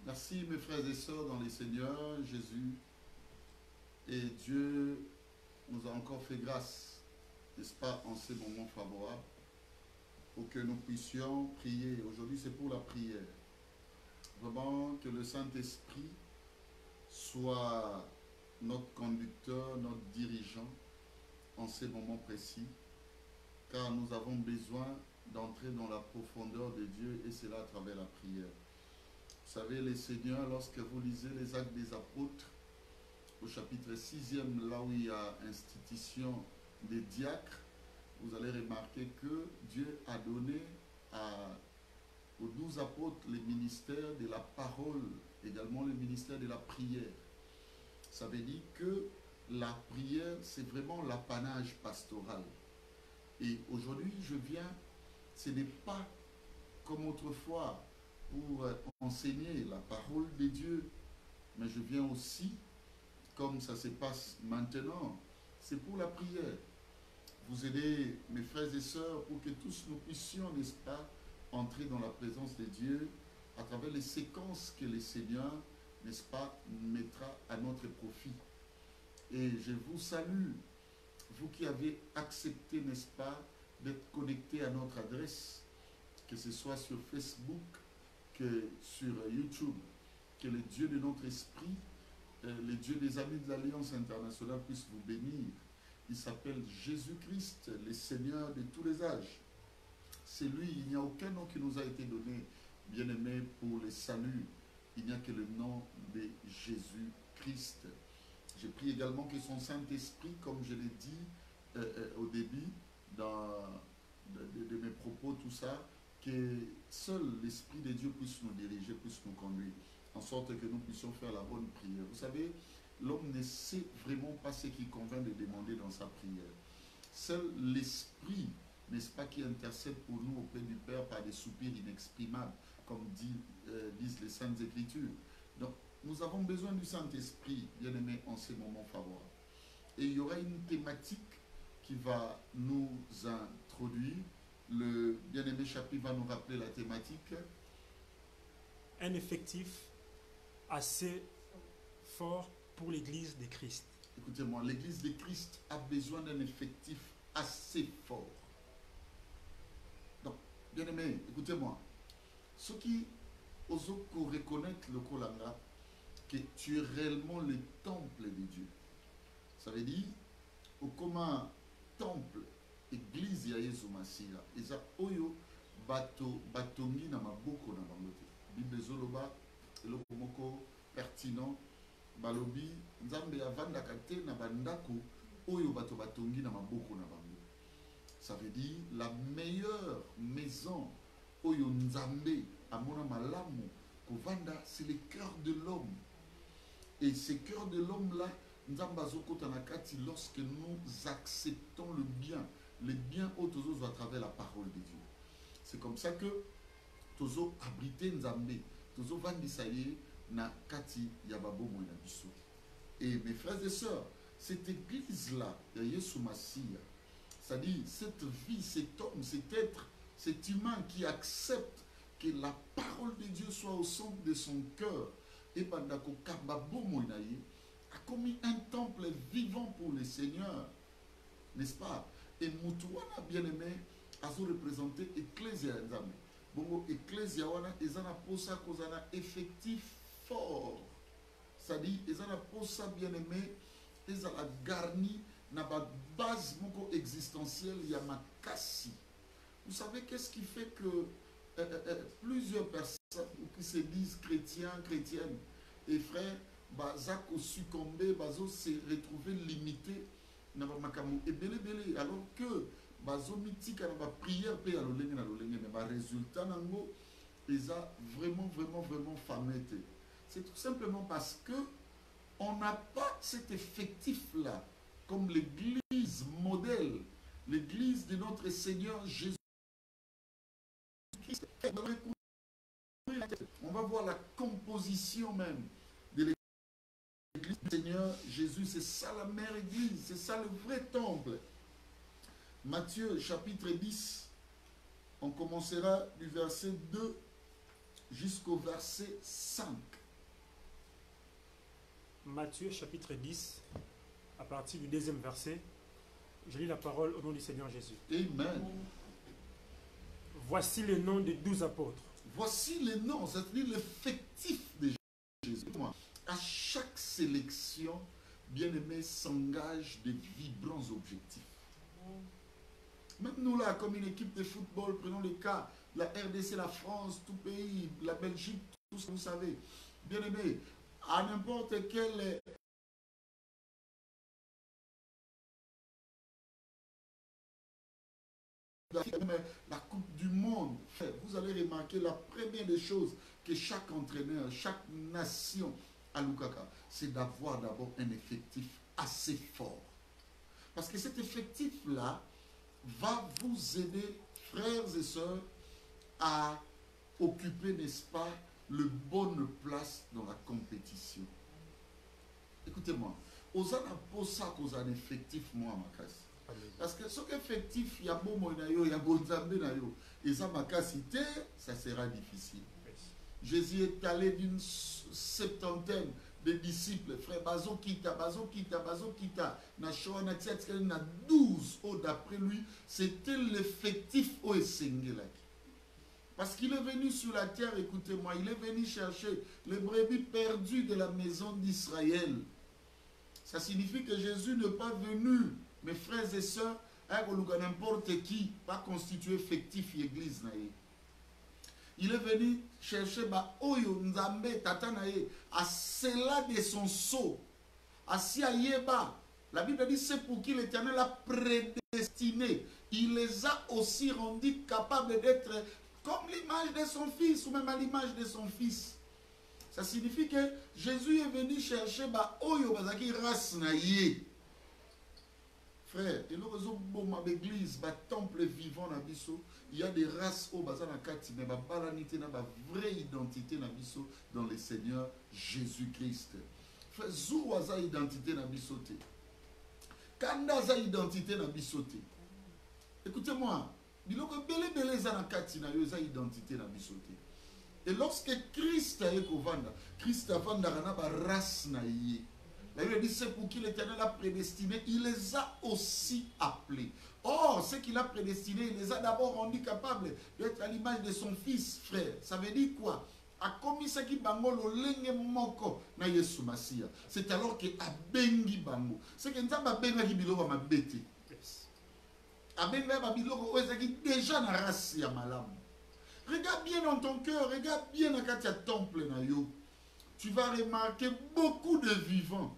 Merci mes frères et sœurs dans les Seigneurs, Jésus et Dieu nous a encore fait grâce, n'est-ce pas, en ces moments favorables, pour que nous puissions prier. Aujourd'hui c'est pour la prière. Vraiment que le Saint-Esprit soit notre conducteur, notre dirigeant en ces moments précis, car nous avons besoin d'entrer dans la profondeur de Dieu et cela à travers la prière. Vous savez, les seigneurs, lorsque vous lisez les Actes des Apôtres, au chapitre 6e, là où il y a institution des diacres, vous allez remarquer que Dieu a donné aux 12 apôtres le ministère de la parole, également le ministère de la prière. Ça veut dire que la prière, c'est vraiment l'apanage pastoral. Et aujourd'hui, je viens, ce n'est pas comme autrefois pour enseigner la parole de Dieu, mais je viens aussi, comme ça se passe maintenant, c'est pour la prière. Vous aidez mes frères et sœurs pour que tous nous puissions, n'est-ce pas, entrer dans la présence de Dieu à travers les séquences que le Seigneur, n'est-ce pas, mettra à notre profit. Et je vous salue, vous qui avez accepté, n'est-ce pas, d'être connectés à notre adresse, que ce soit sur Facebook, que sur YouTube, que le Dieu de notre esprit, le Dieu des amis de l'Alliance internationale puisse vous bénir. Il s'appelle Jésus-Christ, le Seigneur de tous les âges. C'est lui, il n'y a aucun nom qui nous a été donné, bien-aimé, pour le salut. Il n'y a que le nom de Jésus-Christ. Je prie également que son Saint-Esprit, comme je l'ai dit au début de mes propos, tout ça, que seul l'Esprit de Dieu puisse nous diriger, puisse nous conduire, en sorte que nous puissions faire la bonne prière. Vous savez, l'homme ne sait vraiment pas ce qu'il convient de demander dans sa prière. Seul l'Esprit, n'est-ce pas, qui intercède pour nous auprès du Père par des soupirs inexprimables, comme disent les Saintes Écritures. Donc, nous avons besoin du Saint-Esprit, bien-aimé, en ces moments favorables. Et il y aura une thématique qui va nous introduire. Le bien-aimé Chapi va nous rappeler la thématique. Un effectif assez fort pour l'Église de Christ. Écoutez-moi, l'Église de Christ a besoin d'un effectif assez fort. Donc, bien-aimé, écoutez-moi. Ce qui osent reconnaître le Kolanga, que tu es réellement le temple de Dieu. Ça veut dire, au commun temple, église ya Yesu Masiya, eza oyo batongi na maboko na bango te. Bible ezoloba eloko moko pertinent, balobi nzambe avandaka te na bandako oyo bato batongi na maboko na bango. Ça veut dire la meilleure maison oyo nzambe amona malamu kovanda, c'est le cœur de l'homme. Et ce cœur de l'homme là, nzambe azokota na kati lorsque nous acceptons le bien autour à travers la parole de Dieu. C'est comme ça que tozo abrité nzambe, tozo vandisa ye na kati ya babomo na biso. Et mes frères et sœurs, cette église là, ya Yesu Masiya, c'est-à-dire cette vie, cet homme, cet être, cet humain qui accepte que la parole de Dieu soit au centre de son cœur, et bandako kababomo na ye, a commis un temple vivant pour le Seigneur, n'est-ce pas? Et Moutouana, bien-aimé, a représenté Ecclésia Nzambe. Bon, Ecclésia wana ezana posa kozana effectif fort. C'est-à-dire, ezana posa, bien-aimé, ezala garni na ba base moko existentielle ya makasi. Vous savez qu'est-ce qui fait que plusieurs personnes qui se disent chrétiens, chrétiennes et frères, bazako succomber, bazo se retrouver limité na makambo ebele bele, alors que bazo mitika na ba prière pe ya lolenge na lolenge, mais ba résultat nango eza vraiment fameux. C'est tout simplement parce que on n'a pas cet effectif là comme l'église modèle, l'église de notre Seigneur Jésus. On va voir la composition même de l'église du Seigneur Jésus. C'est ça la mère église, c'est ça le vrai temple. Matthieu chapitre 10, on commencera du verset 2 jusqu'au verset 5. Matthieu chapitre 10, à partir du 2e verset, je lis la parole au nom du Seigneur Jésus. Amen. Voici les noms des 12 apôtres. Voici les noms, c'est-à-dire l'effectif de Jésus. À chaque sélection, bien-aimé, s'engage des vibrants objectifs. Même nous là, comme une équipe de football, prenons le cas, la RDC, la France, tout pays, la Belgique, tout ce que vous savez. Bien-aimé, à n'importe quel la Coupe du Monde, vous allez remarquer la première des choses que chaque entraîneur, chaque nation à Lukaka, c'est d'avoir d'abord un effectif assez fort. Parce que cet effectif-là va vous aider, frères et sœurs, à occuper, n'est-ce pas, le bonne place dans la compétition. Écoutez-moi, aux anaposa qu'aux an effectif, moi, ma casse. Parce que ce effectif, il y a bon monayo, il y a bon zambé nayo, et ça ma cité, ça sera difficile. Jésus est allé d'une 70aine de disciples, frère Bazo Kita, na Shoah na Tsiatska, na 12 d'après lui, c'était l'effectif au Essengelaki. Parce qu'il est venu sur la terre, écoutez-moi, il est venu chercher les brebis perdues de la maison d'Israël. Ça signifie que Jésus n'est pas venu, mes frères et sœurs, n'importe qui, pas constituer effectif l'église. Il est venu chercher Oyo Nzambe Tatanaye à cela de son sceau, à Siayeba. La Bible dit c'est pour qui l'Éternel a prédestiné. Il les a aussi rendus capables d'être comme l'image de son fils ou même à l'image de son fils. Ça signifie que Jésus est venu chercher Oyo Bazaki race naye. Frère, et nous l'église, temple vivant na biso, il y a des races au bazana kati, mais balanité na vraie identité na biso dans le Seigneur Jésus-Christ. Frère, zouaza identité na biso te. Kandaza identité na biso te. Écoutez-moi, biloko belé za kati na yo za identité na biso te. Et lorsque Christ a ekovanda, Christ a vanda na ba race na ye. La Bible dit c'est pour qui l'Éternel a prédestiné, il les a aussi appelés. Or, ce qu'il a prédestiné, il les a d'abord rendus capables d'être à l'image de son fils, frère. Ça veut dire quoi? A commis ce qui bango lo lenge moko na Yesu Masia. C'est alors que a bengi bango. C'est que nzamba benga ki biloko ma bete. A benga ba biloko oza ki déjà na race ya malamu. Regarde bien dans ton cœur, regarde bien dans katia temple na yo. Tu vas remarquer beaucoup de vivants.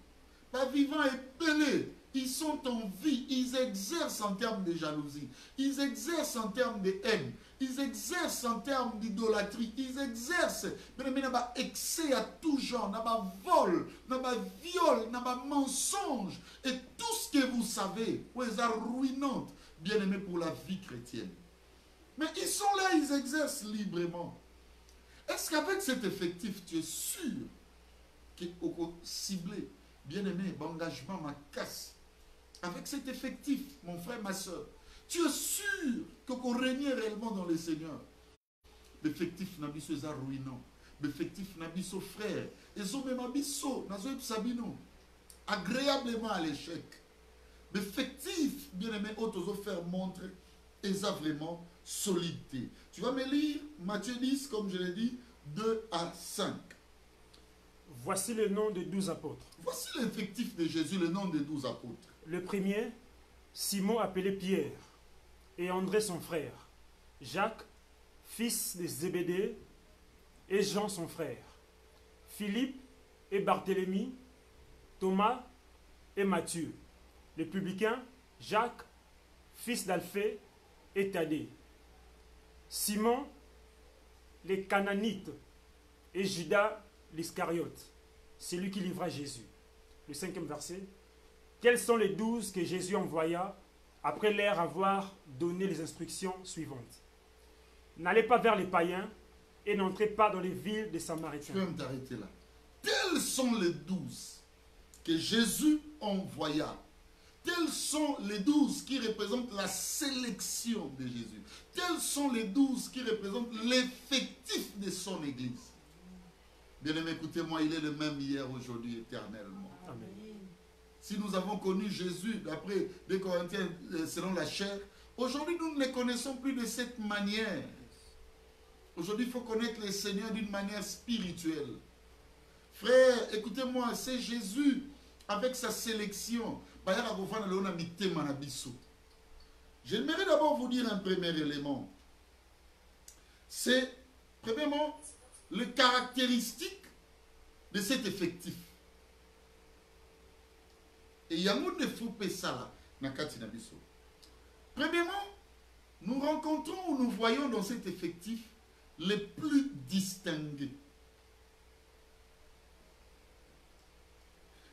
Pas vivants et pelés. Ils sont en vie. Ils exercent en termes de jalousie. Ils exercent en termes de haine. Ils exercent en termes d'idolâtrie. Ils exercent. Mais il y a excès à tout genre. Il y a vol, il y a viol, il y a mensonge. Et tout ce que vous savez, c'est ruinant, bien aimé pour la vie chrétienne. Mais ils sont là, ils exercent librement. Est-ce qu'avec cet effectif, tu es sûr qu'il faut cibler, bien aimé, engagement, ma casse? Avec cet effectif, mon frère, ma soeur, tu es sûr que qu'on règne réellement dans le Seigneur? L'effectif n'a pas été ruinant. L'effectif n'a pas été frère. Et ils même abisso, sabino, agréablement à l'échec. L'effectif, bien aimé, autres faire montrer, est vraiment solidité. Tu vas me lire Matthieu 10, comme je l'ai dit, 2 à 5. Voici le nom des 12 apôtres. Voici l'effectif de Jésus, le nom des 12 apôtres. Le premier, Simon appelé Pierre, et André son frère, Jacques, fils de Zébédée, et Jean son frère, Philippe et Barthélemy, Thomas et Matthieu, le publicain, Jacques, fils d'Alphée, et Thaddée, Simon, les Canaanites, et Judas l'Iscariote, celui qui livra Jésus. Le 5e verset. Quels sont les 12 que Jésus envoya après leur avoir donné les instructions suivantes? N'allez pas vers les païens et n'entrez pas dans les villes des Samaritains. Je peux m'arrêter là. Tels sont les 12 que Jésus envoya. Tels sont les 12 qui représentent la sélection de Jésus. Tels sont les 12 qui représentent l'effectif de son Église. Bien-aimé, écoutez-moi, il est le même hier, aujourd'hui, éternellement. Amen. Si nous avons connu Jésus, d'après 2 Corinthiens, selon la chair, aujourd'hui, nous ne le connaissons plus de cette manière. Aujourd'hui, il faut connaître le Seigneur d'une manière spirituelle. Frère, écoutez-moi, c'est Jésus, avec sa sélection. J'aimerais d'abord vous dire un premier élément. C'est, premièrement, les caractéristiques de cet effectif. Et il y a un de fou ça là. Premièrement, nous rencontrons ou nous voyons dans cet effectif les plus distingués.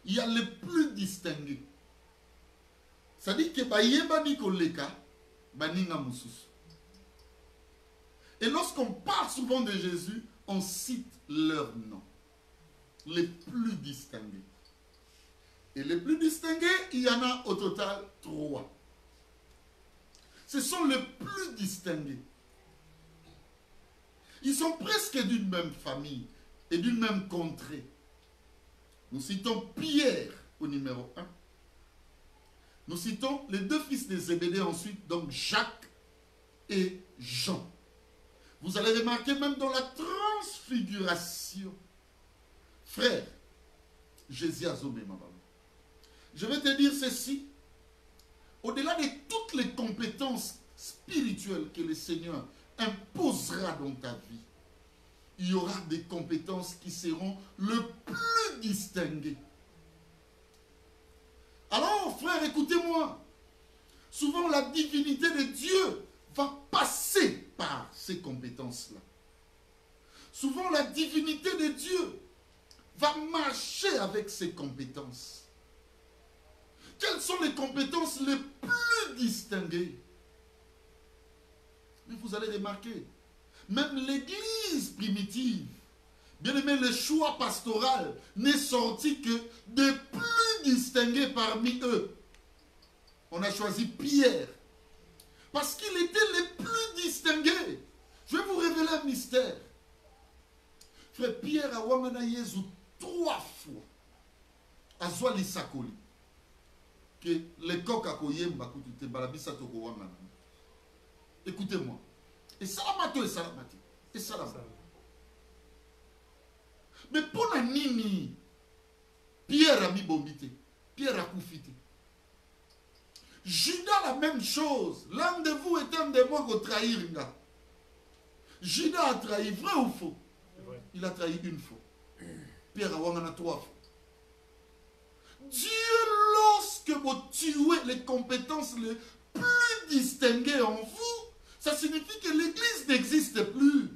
Il y a les plus distingués. C'est-à-dire que et lorsqu'on parle souvent de Jésus, on cite leurs noms. Les plus distingués. Et les plus distingués, il y en a au total 3. Ce sont les plus distingués. Ils sont presque d'une même famille et d'une même contrée. Nous citons Pierre au numéro 1. Nous citons les 2 fils de Zébédée ensuite, donc Jacques et Jean. Vous allez remarquer même dans la transfiguration. Frère, Jésus a zombé ma maman. Je vais te dire ceci. Au-delà de toutes les compétences spirituelles que le Seigneur imposera dans ta vie, il y aura des compétences qui seront le plus distinguées. Alors, frère, écoutez-moi. Souvent, la divinité de Dieu va passer par ces compétences-là. Souvent, la divinité de Dieu va marcher avec ces compétences. Quelles sont les compétences les plus distinguées? Mais vous allez remarquer, même l'Église primitive, bien aimé, le choix pastoral n'est sorti que des plus distingués parmi eux. On a choisi Pierre, parce qu'il était le plus distingué. Je vais vous révéler un mystère. Frère Pierre a wamana Yesu 3 fois. A zwa lisakoli. Que le coq a koyemba kutute balabisa toko wamana. Écoutez-moi. Et salamato et salamati. Et salamato. Mais pour la nini, Pierre a mis bombité. Pierre a koufité. Judas la même chose. L'un de vous est un démon qui trahir. Judas a trahi, vrai ou faux? Vrai. Il a trahi 1 fois. Pierre a wangana 3 fois. Dieu, lorsque vous tuez les compétences les plus distinguées en vous, ça signifie que l'Église n'existe plus.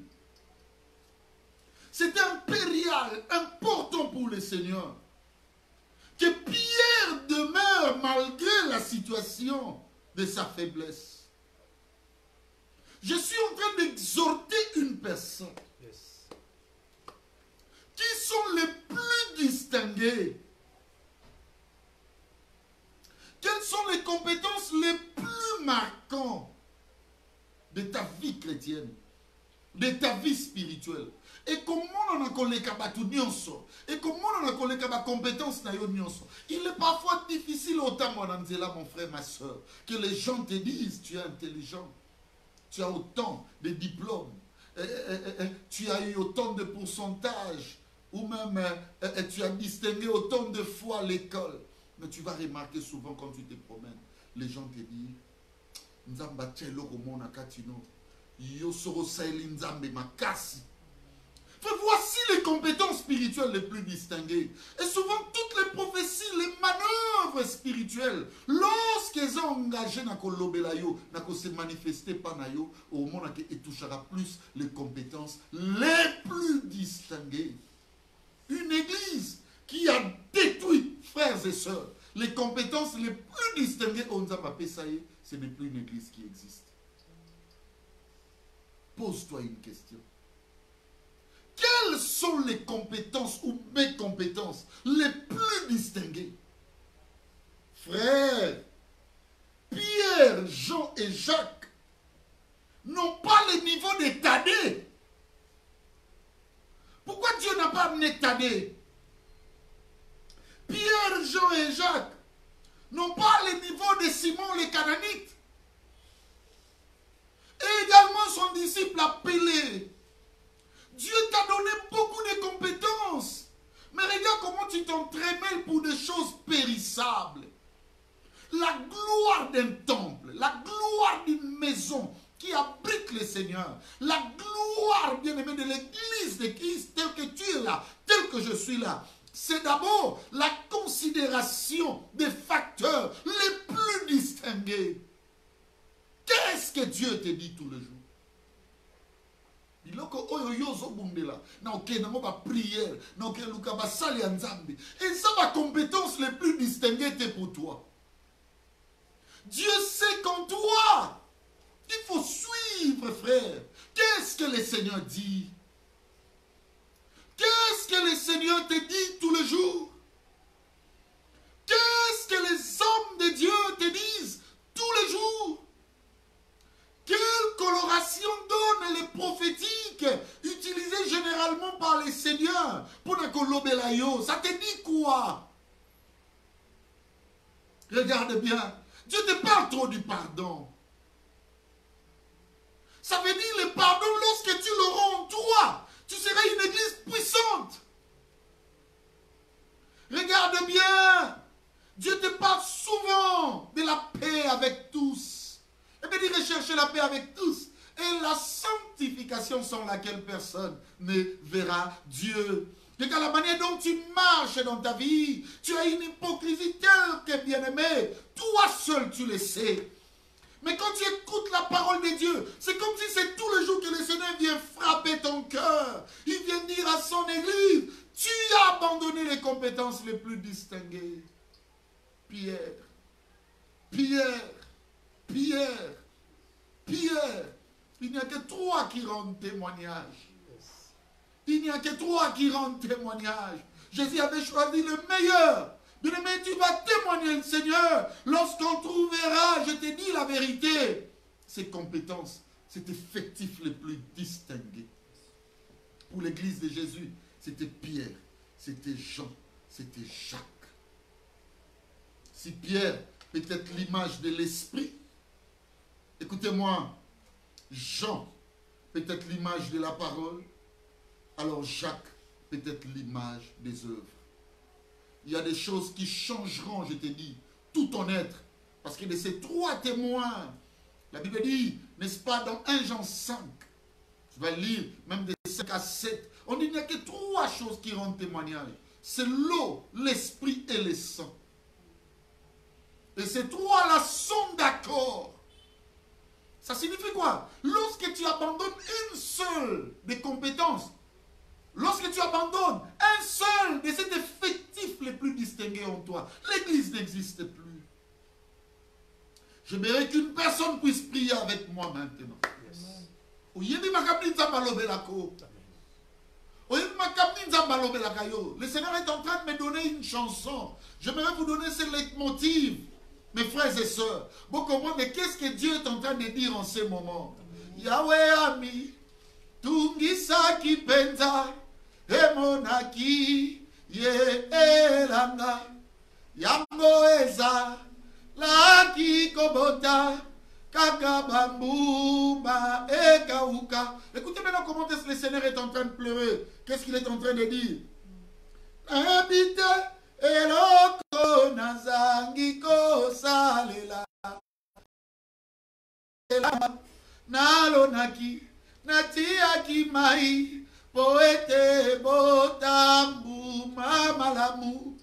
C'est impérial, important pour le Seigneur. Que Pierre demeure malgré la situation de sa faiblesse. Je suis en train d'exhorter une personne. Yes. Qui sont les plus distingués? Quelles sont les compétences les plus marquantes de ta vie chrétienne, de ta vie spirituelle? Et comment on a collé et comment on a collé compétences? Il est parfois difficile autant, mon frère, ma soeur, que les gens te disent tu es intelligent, tu as autant de diplômes, tu as eu autant de pourcentages, ou même tu as distingué autant de fois à l'école. Mais tu vas remarquer souvent quand tu te promènes, les gens te disent Nzamba tchelo komona katino, yo soro saeli nzambe makasi. Voici les compétences spirituelles les plus distinguées. Et souvent, toutes les prophéties, les manœuvres spirituelles, lorsqu'elles ont engagé dans kolobelayo, dans se manifester par nayo, au moment où touchera plus les compétences les plus distinguées. Une église qui a détruit, frères et sœurs, les compétences les plus distinguées, on a pas ça y est, ce n'est plus une église qui existe. Pose-toi une question. Quelles sont les compétences ou mes compétences les plus distinguées? Frère, pas Nétané. Pierre, Jean et Jacques n'ont pas le niveau de Simon les Canaanites. Et également son disciple appelé. Dieu t'a donné beaucoup de compétences. Mais regarde comment tu t'entremêles pour des choses périssables. La gloire d'un temple, la gloire d'une maison qui abrite le Seigneur, la gloire, bien-aimé, de l'église de Christ, telle que tu es là, telle que je suis là, c'est d'abord la considération des facteurs les plus distingués. Qu'est-ce que Dieu te dit tous les jours? Et ça, ma compétence les plus distinguées est pour toi. Dieu sait qu'en toi, il faut suivre, frère. Qu'est-ce que le Seigneur dit? Qu'est-ce que le Seigneur te dit tous les jours? Qu'est-ce que les hommes de Dieu te disent tous les jours? Quelle coloration donnent les prophétiques utilisées généralement par les seigneurs pour la colobelayo? Ça te dit quoi? Regarde bien. Dieu te parle trop du pardon. Ça veut dire le pardon lorsque tu l'auras en toi. Tu seras une église puissante. Regarde bien. Dieu te parle souvent de la paix avec tous. Et bien il rechercher la paix avec tous. Et la sanctification sans laquelle personne ne verra Dieu. Regarde la manière dont tu marches dans ta vie. Tu as une hypocrisie telle que, bien-aimé, toi seul tu le sais. Mais quand tu écoutes la parole de Dieu, c'est comme si c'est tous les jours que le Seigneur vient frapper ton cœur. Il vient dire à son église, tu as abandonné les compétences les plus distinguées. Pierre, Pierre, Pierre, Pierre. Il n'y a que trois qui rendent témoignage. Il n'y a que trois qui rendent témoignage. Jésus avait choisi le meilleur. Bien-aimé, tu vas témoigner le Seigneur lorsqu'on trouvera, je te dis la vérité, ses compétences, cet effectif le plus distingué. Pour l'église de Jésus, c'était Pierre, c'était Jean, c'était Jacques. Si Pierre peut être l'image de l'esprit, écoutez-moi, Jean peut être l'image de la parole, alors Jacques peut être l'image des œuvres. Il y a des choses qui changeront, je te dis, tout ton être. Parce que de ces trois témoins, la Bible dit, n'est-ce pas, dans 1 Jean 5, tu vas lire même de 5 à 7, on dit qu'il n'y a que trois choses qui rendent témoignage. C'est l'eau, l'esprit et le sang. Et ces trois-là sont d'accord. Ça signifie quoi? Lorsque tu abandonnes une seule des compétences, lorsque tu abandonnes un seul de ces effectifs les plus distingués en toi, l'église n'existe plus. J'aimerais qu'une personne puisse prier avec moi maintenant. Le Seigneur est en train de me donner une chanson. J'aimerais vous donner ce leitmotiv, mes frères et sœurs. Vous comprenez qu'est-ce que Dieu est en train de dire en ce moment? Yahweh ami, tungisa kipenza. Emonaki ye elanga yango eza laki kobota kakabambuma ekauka. Écoutez maintenant comment est-ce que le Seigneur est en train de pleurer. Qu'est-ce qu'il est en train de dire? Habite eloko nazangi kosalela nalonaki natiaki mai poete botambu mamalamu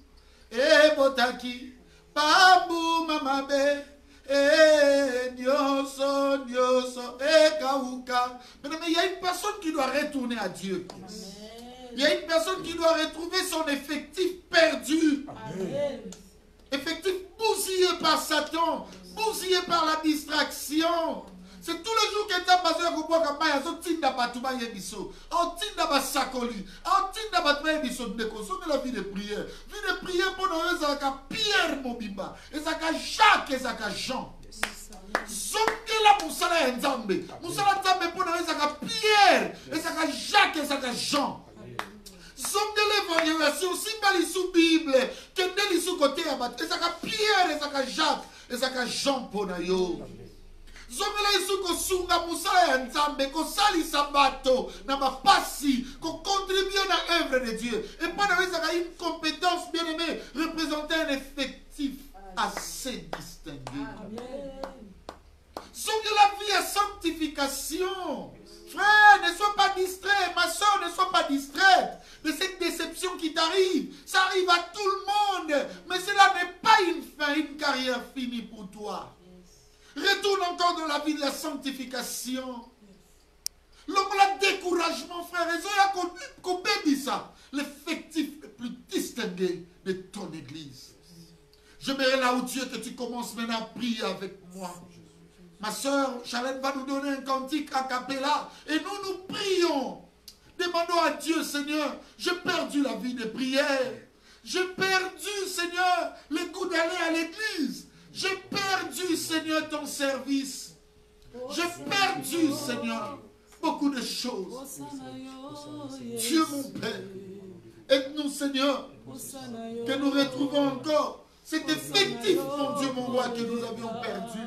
e botaki bambu mamabe e dioso dioso e kauka. Mais il y a une personne qui doit retourner à Dieu. Il y a une personne qui doit retrouver son effectif perdu. Amen. Effectif bousillé par Satan, bousillé par la distraction. C'est tous les jours que tu as besoin de voir que tu as besoin de biso, tinda ba sakoli, tinda ba traiter biso de consommer la vie de prière. Vie de prière pour nous, ça Pierre Mobimba, et ça Jacques et ça Jean. Zongela musala nzambe, musala nzambe pour nous, ça Pierre et ça Jacques et ça Jean. Zongela situation, simba lisu Bible, kende lisu côté à battre, ezaka Pierre, ezaka Jacques, ezaka Jean Ponayo. Zongela isu kosunga musala ya nzambe, kosalisa bato na bapasi, ko contribuer na œuvre de Dieu. Et pas d'avoir une compétence, bien aimé, représenter un effectif assez distingué. Zongela vie à sanctification. Frère, ne sois pas distrait, ma soeur, ne sois pas distraite de cette déception qui t'arrive. Ça arrive à tout le monde, mais cela n'est pas une fin, une carrière finie pour toi. Retourne encore dans la vie de la sanctification. Le découragement, frère, et ça, l'effectif le plus distingué de ton église. J'aimerais là où Dieu que tu commences maintenant à prier avec moi. Ma soeur Charlotte va nous donner un cantique a cappella et nous prions. Demandons à Dieu, Seigneur, j'ai perdu la vie de prière. J'ai perdu, Seigneur, le goût d'aller à l'église. J'ai perdu, Seigneur, ton service. J'ai perdu, Seigneur, beaucoup de choses. Dieu mon Père, aide-nous, Seigneur, que nous retrouvons encore cet effectif, mon Dieu, mon roi, que nous avions perdu.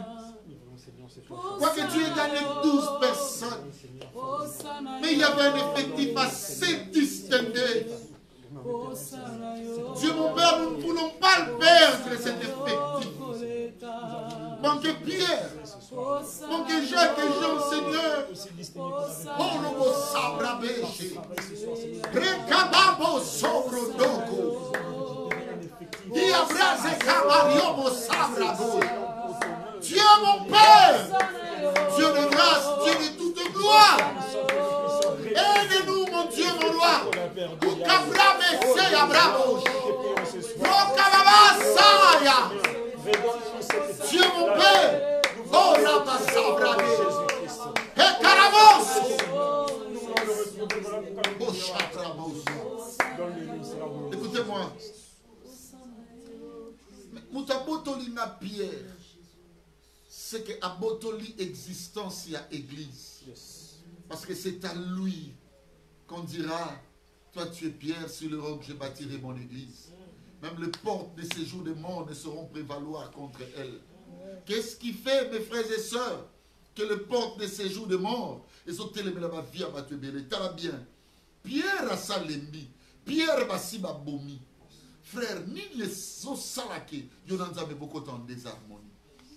Quoique tu aies gagné 12 personnes, mais il y avait un effectif assez distingué. Dieu mon Père, nous ne voulons pas le perdre, cet effectif. Bon que Pierre, bon que Jacques et Jean, Seigneur, oh le sabre bêché, recababo sobre dogo, y abrase cabario sabre. Dieu mon Père, Dieu de grâce, Dieu de toute gloire, aide-nous mon Dieu mon roi, Dieu mon Père, oh la sabra et caramos, oh chatramos. Écoutez-moi, Moutabotoli na Pierre, c'est que Abotoli existence il y a église. Parce que c'est à lui qu'on dira, toi tu es Pierre, sur le roc je bâtirai mon église. Même les portes de séjour des morts ne sauront prévaloir contre elle. Qu'est-ce qui fait, mes frères et sœurs, que les portes de séjour des morts, et sont tellement la vie à Matebele, t'as bien. Pierre a salembi, Pierre a si bomi. Frère, ni les osalake, yonanza me beaucoup en désharmonie.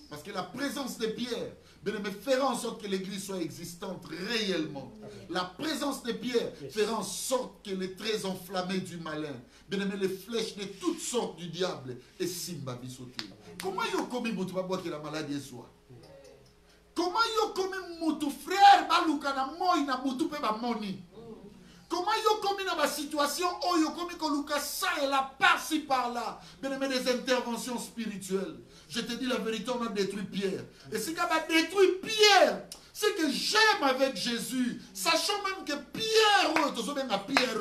Parce que la présence de Pierre, me fera en sorte que l'église soit existante réellement. La présence de Pierre fera en sorte que les traits enflammés du malin, les flèches de toutes sortes du diable, et simba bisoté. Comment yo komi mutu ba boire que la maladie soit? Comment yo komi mutu frère baluka na moi na mutu pe ba moni? Comment yo komi na ma situation oh yo komi koluka ça et là par-ci par-là, des interventions spirituelles. Je te dis la vérité, on a détruit Pierre. Et ce qu'on a détruit Pierre, c'est que j'aime avec Jésus, sachant même que Pierre, tu sais bien Pierre,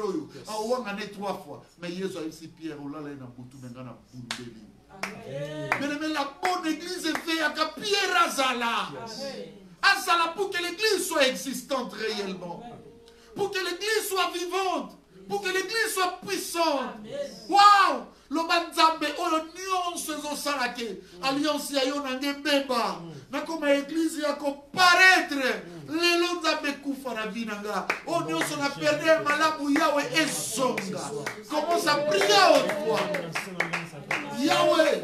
on a né 3 fois. Mais Jésus a ici Pierre, on l'a là dans Boutou, mais dans la Boundéli. Mais la bonne église est faite avec Pierre Azala. Azala pour que l'église soit existante réellement. Pour que l'église soit vivante. Pour que l'église soit puissante. Waouh! Lobanzambe, nyonso ezosalake alliance ya yo na ngebeba na koma église ya ko paraître lelo nzambe kufa na vie nanga o nyonso na perdre malamu yawe ezonga commence à prier au toi Yahweh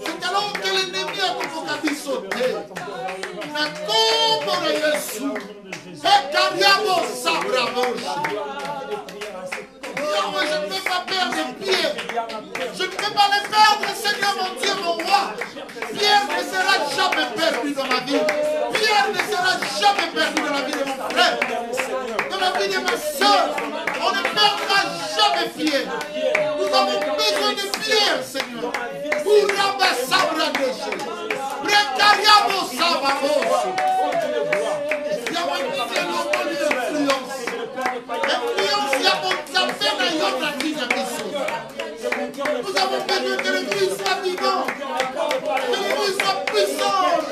c'est alors que l'ennemi a convoqué bisoté na kombo na Yesu et kariabo sabravosh. Yahweh, je ne veux pas perdre Pierre. Je ne veux pas les perdre, Seigneur mon Dieu, mon roi. Pierre ne sera jamais perdu dans ma vie. Pierre ne sera jamais perdu dans la vie de mon frère. Dans la vie de ma soeur. On ne perdra jamais Pierre. Nous avons besoin de Pierre, Seigneur. Pour Rabasabra Déché. Precariamo Sabamos. Yahweh, nous allons l'influence. L'influence, Yahweh. Nous avons besoin que l'église soit vivante, que l'église soit puissante.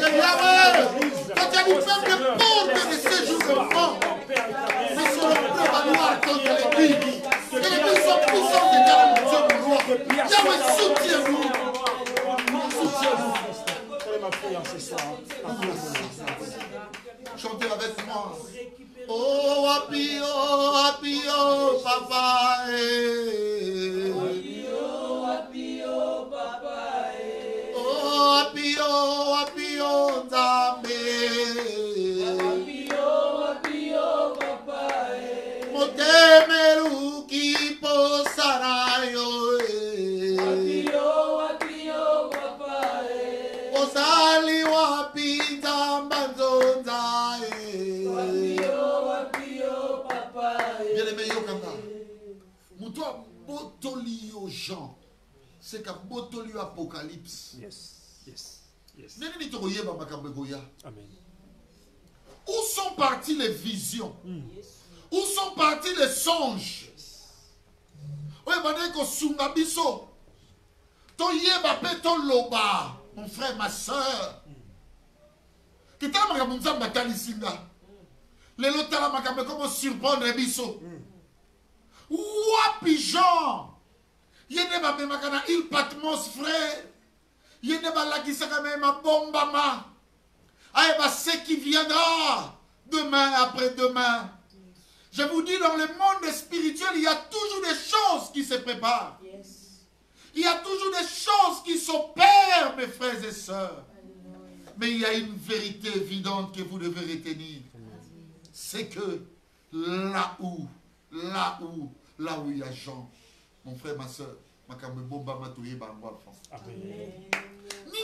Quand il y a du peuple de porte de séjour de mort, nous serons prévaloir contre l'église. Que l'église soit puissante et prière. Yahweh, soutiens-nous. Soutiens-nous. Quelle est ma prière ce soir? Chantez avec moi. Oh, apio, papa. Oh, apio, Nzambe. Motemeru ki posarayo. Osali wapi Nzamba nzonza. Bien-aimé Yokanda, Moutoua botoli aux gens, c'est qu'à botoli Apocalypse. Yes, yes, yes. Amen. Où sont parties les visions? Où sont partis les songes? Oui, mon frère, ma soeur. Les lotala makambe comment surprendre biso. Wapi Jean. Yene ba memakana il Patmos frère. Yene ba lakisaka ma bombama. Aïe ba ce qui viendra demain après-demain. Je vous dis, dans le monde spirituel, il y a toujours des choses qui se préparent. Il y a toujours des choses qui s'opèrent, mes frères et sœurs. Mais il y a une vérité évidente que vous devez retenir. C'est que là où il y a Jean, mon frère, ma soeur, ma bomba m'a touillé par moi, France.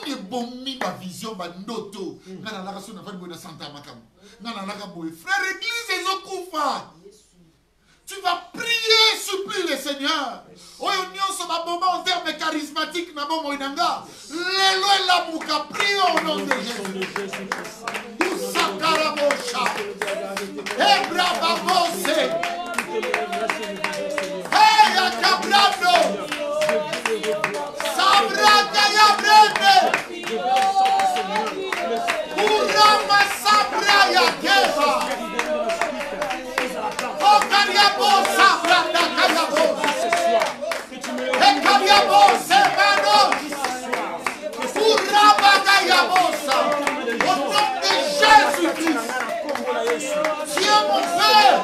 Ni bombi ma vision, ma noto. Nana la raison n'a pas de santa makam. Nana la raboue. Frère, église et zokoufa. Tu vas prier, supplie le Seigneur. Oyonion sur ma bomba en termes charismatiques, na bomba inanga. L'élo et la mouka, prions au nom de Jésus. Usakarabosha. Hebra babose. Hey, Akabrando. Sabraka yabrende. Urama sabra yakeba. Okariabo sabranda kayabo. Ekariabo sebano. Urama kayabosa. Au nom de Jésus-Christ. Dieu mon Père.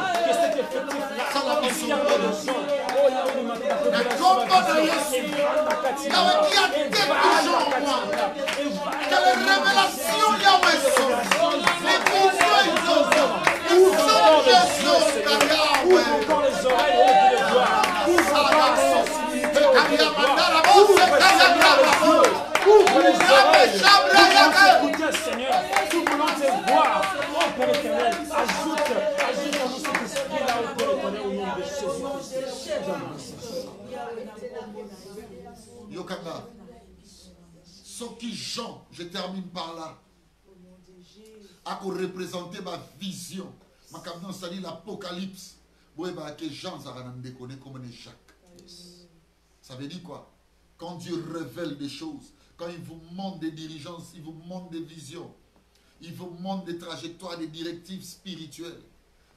Le combat de Jésus. Yahweh qui a découvert en moi. Que les révélations Yahweh sont. Les visions ils ont. Où sont les choses de Yahweh? Ouvre encore les oreilles et les voir. Ouvre encore la sensibilité aux yeux de voir. Ouvre les oreilles. Ouvre écouter, Seigneur. Tout voulons te voir. Oh Père éternel, ajoute en nous cet esprit-là au Père éternel au nom de Jésus-Christ. Yokanga. Ce qui Jean, je termine par là, a représenté ma vision. Ma cabinet, c'est-à-dire l'Apocalypse. Que Jean a déconné comme les Jacques. Ça veut dire quoi? Quand Dieu révèle des choses, quand il vous montre des dirigeances, il vous montre des visions, il vous montre des trajectoires, des directives spirituelles,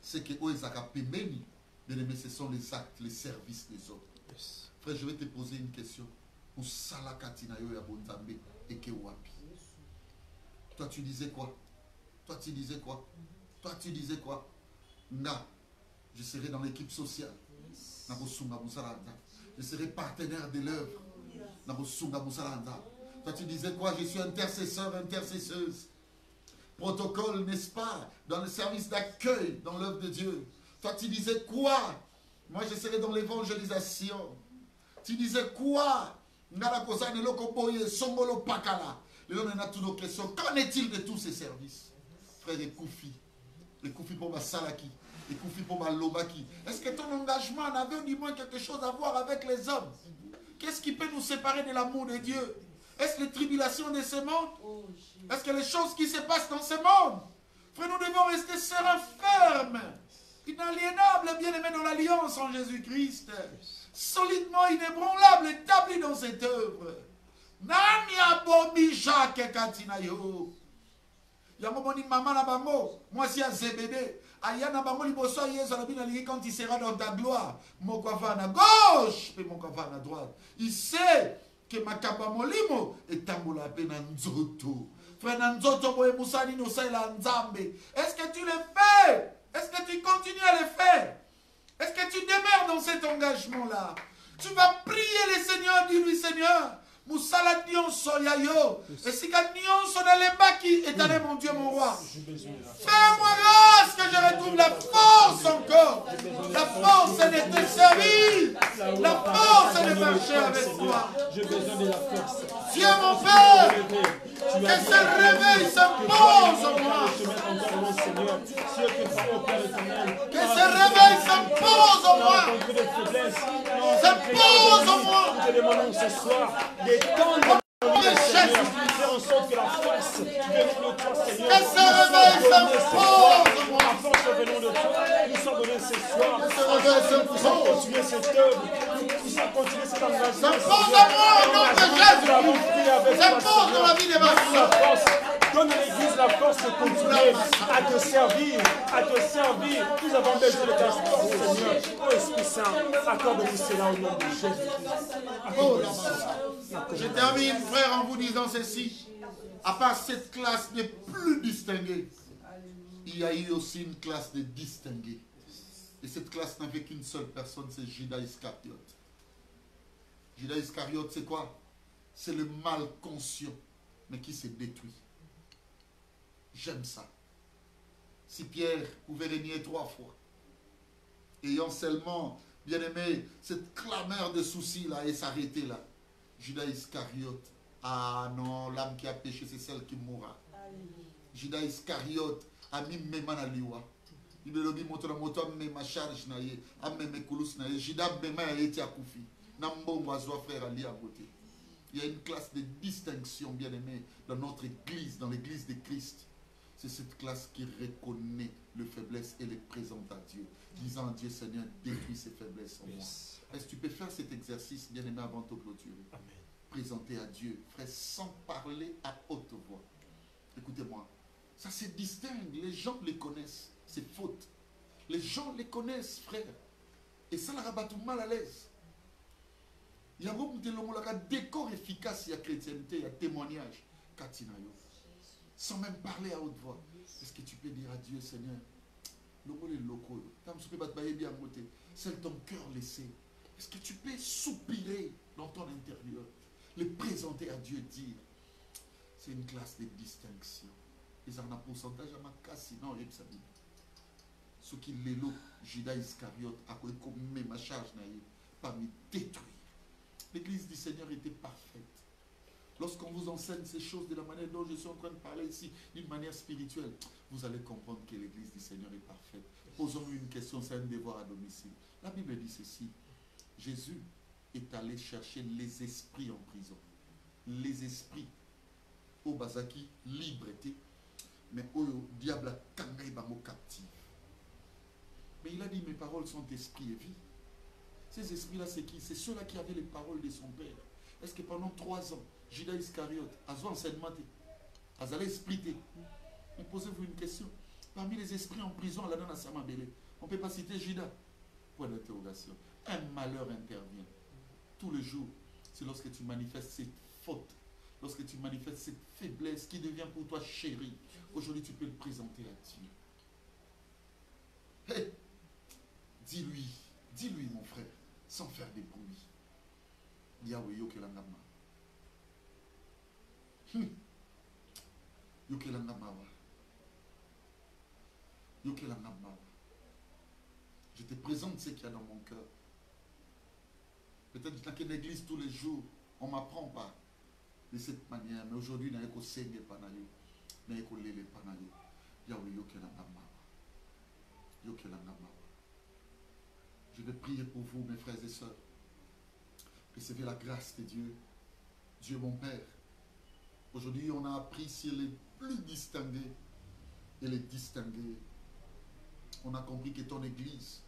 c'est que bien-aimé, ce sont les actes, les services des autres. Frère, je vais te poser une question. Toi, tu disais quoi? Toi, tu disais quoi? Toi, tu disais quoi? Nga, je serai dans l'équipe sociale. Je serai partenaire de l'œuvre. Toi, tu disais quoi? Je suis intercesseur, intercesseuse. Protocole, n'est-ce pas? Dans le service d'accueil, dans l'œuvre de Dieu. Toi, tu disais quoi? Moi, je serai dans l'évangélisation. Tu disais quoi? Qu'en est-il de tous ces services? Frère, les koufis pour ma salaki, les koufis pour ma lobaki. Est-ce que ton engagement avait du moins quelque chose à voir avec les hommes? Qu'est-ce qui peut nous séparer de l'amour de Dieu? Est-ce les tribulations de ce monde? Est-ce que les choses qui se passent dans ce monde? Frère, nous devons rester sereins, fermes, inaliénables, bien-aimés dans l'alliance en Jésus-Christ. Solidement inébranlable, établi dans cette œuvre. Nania Bobi Jacques Katinayo. Yamomoni maman na bango, moi si à ZBD, Ayana bango liboso Yesu alobi na lingi quand il sera dans ta gloire. Moko avana gauche pe moko avana droite. Il sait que makamba molimo etambola pe na nzoto. Frère na nzoto boye musani no saila nzambe. Est-ce que tu le fais? Est-ce que tu continues à le faire? Est-ce que tu demeures dans cet engagement-là? Tu vas prier le Seigneur, dis-lui Seigneur. Musala nyonso ya yo. Esika nyonso na lembaki éternel mon Dieu mon roi. Fais-moi grâce que je retrouve la force encore. La force de te servir. La force de marcher avec toi. J'ai besoin de la force. Dieu mon Père, que ce réveil s'impose en moi. Que ce réveil s'impose en moi. S'impose en moi. Nous te demandons ce soir d'étendre faire en sorte que la force venant de toi, Seigneur, que ce réveil s'impose en moi. La force venant de toi, nous sommes donnés ce soir. Que ce réveil Nous allons continuer cette œuvre. Nous allons continuer cet engagement. S'impose en moi au nom de Jésus. S'impose dans la vie de ma soeur. Donne à l'Église la force de continuer à te servir, à te servir. Nous avons besoin de ta force, Seigneur. Oh Esprit Saint, accorde-nous cela au nom de Jésus. Je termine, frère, en vous disant ceci. À part cette classe des plus distingués, il y a eu aussi une classe de distingués. Et cette classe n'avait qu'une seule personne, c'est Judas Iscariote. Judas Iscariote, c'est quoi? C'est le mal conscient, mais qui s'est détruit. J'aime ça. Si Pierre pouvait régner 3 fois, ayant seulement, bien aimé, cette clameur de soucis là et s'arrêter là, Judas Iscariote, ah non, l'âme qui a péché, c'est celle qui mourra. Judas Iscariote a mis mes mains à l'iwa. Il me dit, moto ma charge na ye, a mes koulous na ye, Judas bema a été akoufi. Nambongo azwa frère ali à côté. Il y a une classe de distinction, bien aimé, dans notre église, dans l'église de Christ. C'est cette classe qui reconnaît les faiblesses et les présente à Dieu, disant à Dieu, Seigneur, détruis ces faiblesses en moi. Est-ce que tu peux faire cet exercice, bien aimé, avant de clôturer? Amen. Présenter à Dieu, frère, sans parler à haute voix. Écoutez-moi, ça se distingue, les gens les connaissent, c'est faute. Les gens les connaissent, frère. Et ça la rabat tout mal à l'aise. Il y a un décor efficace, il y a chrétienté, il y a témoignage. Katinayo. Sans même parler à haute voix. Est-ce que tu peux dire à Dieu, Seigneur, c'est ton cœur laissé. Est-ce que tu peux soupirer dans ton intérieur, le présenter à Dieu, dire, c'est une classe de distinction. Et ça a un pourcentage à ma casse, sinon, je sais pas. Ce qui l'élo, Judas Iscariote, a commis ma charge, pas me détruire. L'église du Seigneur était parfaite. Lorsqu'on vous enseigne ces choses de la manière dont je suis en train de parler ici, d'une manière spirituelle, vous allez comprendre que l'église du Seigneur est parfaite. Posons-nous une question, c'est un devoir à domicile. La Bible dit ceci. Jésus est allé chercher les esprits en prison. Les esprits. Au Bazaki, liberté. Mais au diable a kangai bango captif. Mais il a dit, mes paroles sont esprit et vie. Ces esprits-là, c'est qui? C'est ceux-là qui avaient les paroles de son Père. Est-ce que pendant 3 ans, Judas Iscariote a son enseignement, a allé expliquer? Mais posez-vous une question. Parmi les esprits en prison, on ne peut pas citer Judas. Point d'interrogation. Un malheur intervient. Tous les jours, c'est lorsque tu manifestes cette faute, lorsque tu manifestes cette faiblesse qui devient pour toi chérie. Aujourd'hui, tu peux le présenter à Dieu. Hey, dis-lui mon frère, sans faire des bruits. Yahweh yokelangama. Yokelangama. Yokelangama. Je te présente ce qu'il y a dans mon cœur. Peut-être dans une église tous les jours, on ne m'apprend pas de cette manière. Mais aujourd'hui, il n'y a que Senge Panayo. Il n'y a que Lele Panayo. Yahweh yokelangama. Yokelangama. Je vais prier pour vous, mes frères et sœurs. Recevez la grâce de Dieu. Dieu mon Père. Aujourd'hui, on a appris sur les plus distingués et les distingués. On a compris que ton église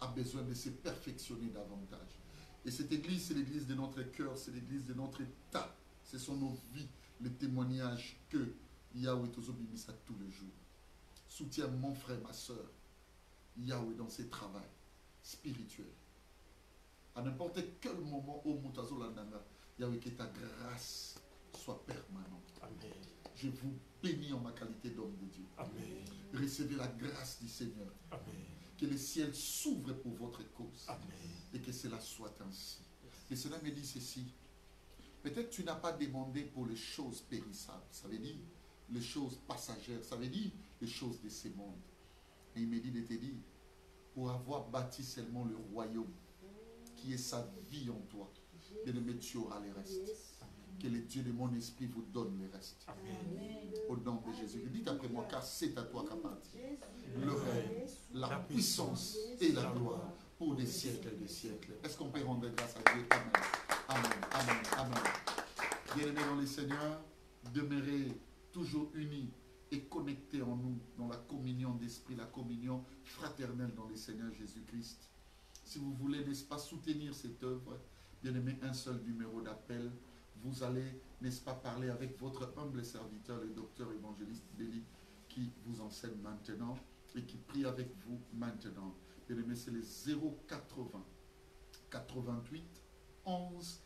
a besoin de se perfectionner davantage. Et cette église, c'est l'église de notre cœur, c'est l'église de notre état. Ce sont nos vies, les témoignages que Yahweh Tozobimisa tous les jours. Soutiens mon frère, ma soeur. Yahweh dans ses travaux spirituels. À n'importe quel moment, au Moutazo Landanga, Yahweh, que ta grâce soit permanente. Amen. Je vous bénis en ma qualité d'homme de Dieu. Amen. Recevez la grâce du Seigneur. Amen. Que le ciel s'ouvre pour votre cause. Amen. Et que cela soit ainsi. Et cela me dit ceci. Peut-être tu n'as pas demandé pour les choses périssables. Ça veut dire les choses passagères. Ça veut dire les choses de ce monde. Et il me dit de te dire, pour avoir bâti seulement le royaume, qui est sa vie en toi, bien-aimé, tu auras les restes. Que le Dieu de mon esprit vous donne les restes. Amen. Au nom de Jésus. Dites après moi, car c'est à toi qu'appartient le règne, la puissance et la gloire pour des siècles et des siècles. Est-ce qu'on peut rendre grâce à Dieu? Amen. Amen. Amen. Amen. Bien-aimés dans le Seigneur, demeurez toujours unis et connectés en nous dans la communion d'esprit, la communion fraternelle dans le Seigneur Jésus-Christ. Si vous voulez, n'est-ce pas, soutenir cette œuvre, bien-aimé, un seul numéro d'appel. Vous allez, n'est-ce pas, parler avec votre humble serviteur, le docteur évangéliste Béli, qui vous enseigne maintenant et qui prie avec vous maintenant. Bien-aimé, c'est le 080 88 11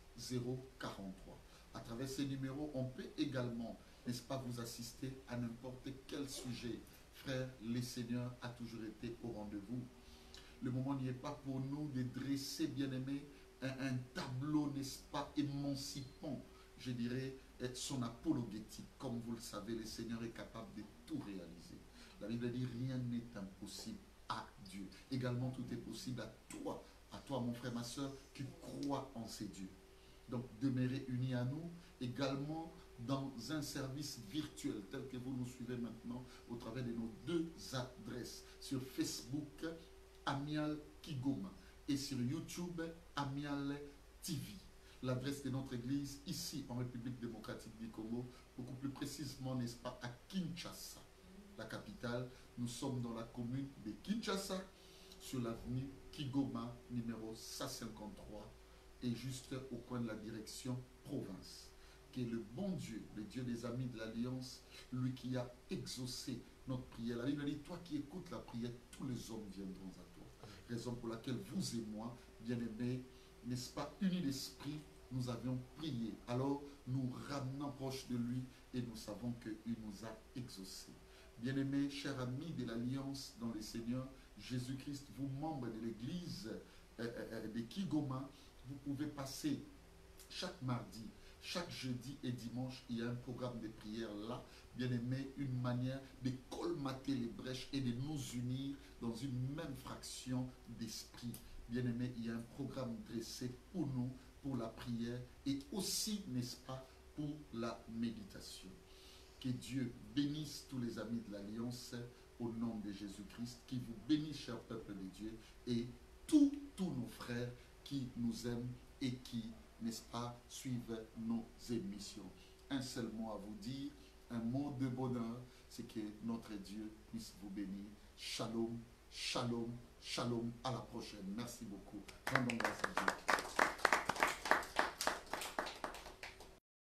043. À travers ces numéros, on peut également, n'est-ce pas, vous assister à n'importe quel sujet. Frère, le Seigneur a toujours été au rendez-vous. Le moment n'y est pas pour nous de dresser, bien-aimé, un tableau, n'est-ce pas, émancipant, je dirais, son apologétique. Comme vous le savez, le Seigneur est capable de tout réaliser. La Bible dit, rien n'est impossible à Dieu. Également, tout est possible à toi, mon frère, ma soeur, qui croit en ces dieux. Donc, demeurez unis à nous, également dans un service virtuel, tel que vous nous suivez maintenant, au travers de nos deux adresses, sur Facebook, Amial Kigoma, et sur YouTube, Amial TV. L'adresse de notre église, ici en République démocratique du Congo, beaucoup plus précisément, n'est-ce pas, à Kinshasa, la capitale. Nous sommes dans la commune de Kinshasa, sur l'avenue Kigoma, numéro 153, et juste au coin de la direction province. Que le bon Dieu, le Dieu des amis de l'Alliance, lui qui a exaucé notre prière. La Bible dit, toi qui écoutes la prière, tous les hommes viendront à toi. Raison pour laquelle vous et moi, bien-aimés, n'est-ce pas, unis d'esprit, nous avions prié. Alors, nous ramenons proche de lui et nous savons qu'il nous a exaucés. Bien-aimés, chers amis de l'Alliance dans le Seigneur, Jésus-Christ, vous membres de l'église de Kigoma, vous pouvez passer chaque mardi, chaque jeudi et dimanche, il y a un programme de prière là, bien aimé, une manière de colmater les brèches et de nous unir dans une même fraction d'esprit. Bien aimé, il y a un programme dressé pour nous, pour la prière et aussi, n'est-ce pas, pour la méditation. Que Dieu bénisse tous les amis de l'Alliance au nom de Jésus-Christ, qui vous bénisse, cher peuple de Dieu, et tous nos frères qui nous aiment et qui, n'est-ce pas, suivent nos émissions. Un seul mot à vous dire, un mot de bonheur, c'est que notre Dieu puisse vous bénir. Shalom, shalom, shalom. À la prochaine. Merci beaucoup. Rendons grâce à Dieu.